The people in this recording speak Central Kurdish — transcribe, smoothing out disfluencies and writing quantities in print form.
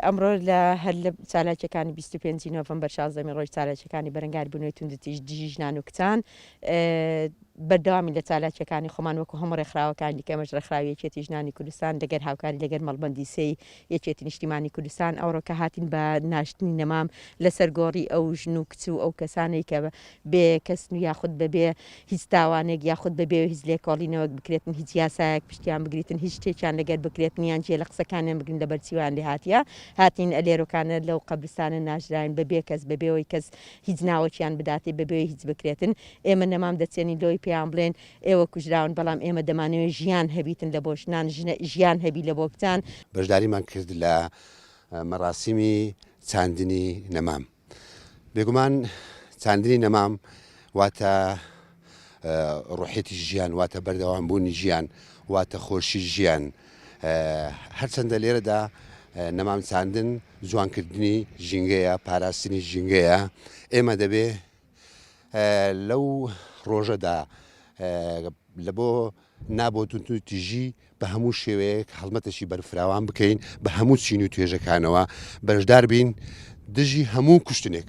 ئەمڕۆ لە هەر لە چالاکیەکانی 25 نۆڤەمبەر 16 ڕۆژ چالاکیەکانی بەرەنگار بوونەوەی توندتیژ دژی ژنان و کچان بەردەوامی لە چالاکیەکانی خۆمان وەکو هەموو ڕێکخراوەکانی دیکە ئەمەش ڕێکخراوی یەکێتی ژنانی کوردستان لەگەر هاوکاری لەگەر مەڵبەندی سێی یەکێتی نیشتیمانی کوردستان ئەوڕۆکە هاتین بە ناشتنی نەمام لەسەر گۆڕی ئەو ژن و کچ و ئەو کەسانەی کە بێ کەسن و یاخود بەبێ هیچ تاوانێک یاخود بەبێ هیچ لێکۆڵینەوەک بکرێتن هیچ یاسایەک پشتیان بگریتن هیچ شتێکیان لەگەر بکرێتنیان جێ لە قسەکانیان بگرن لە بەرچیوان لێ هاتیە هاتین ئەلێرۆکانە لەو قەبرستانە ناژراین بەبێ کەس بەبێەوەی کەس هیچ ناوەکیان بداتێ بەبێ هیچ بکرێتن ئێمە نەمام دەچێنی لۆی پێیان بڵێن ئێوە کوژراون بەڵام ئێمە دەمانەوێت ژیان هەبیتن لە بۆ ژنان ژیان هەبی لە بۆ کچان. بەشداریمان کرد لە مەراسیمی چاندنی نەمام. بێگومان چاندنی نەمام واتە ڕوحێتی ژیان واتە بەردەوامبوونی ژیان واتە خۆشی ژیان هەرچەندە لێرەدا نەمام چاندن جوانکردنی ژینگەیە پاراستنی ژینگەیە ئێمە دەبێ لەو ڕۆژەدا لە بۆ نابۆ توندتیژی بە هەموو شێوەیەک هەڵمەتەشی بەرفراوان بکەین بە هەموو چین و توێژەکانەوە بەشدار بین دژی هەموو کوشتنێک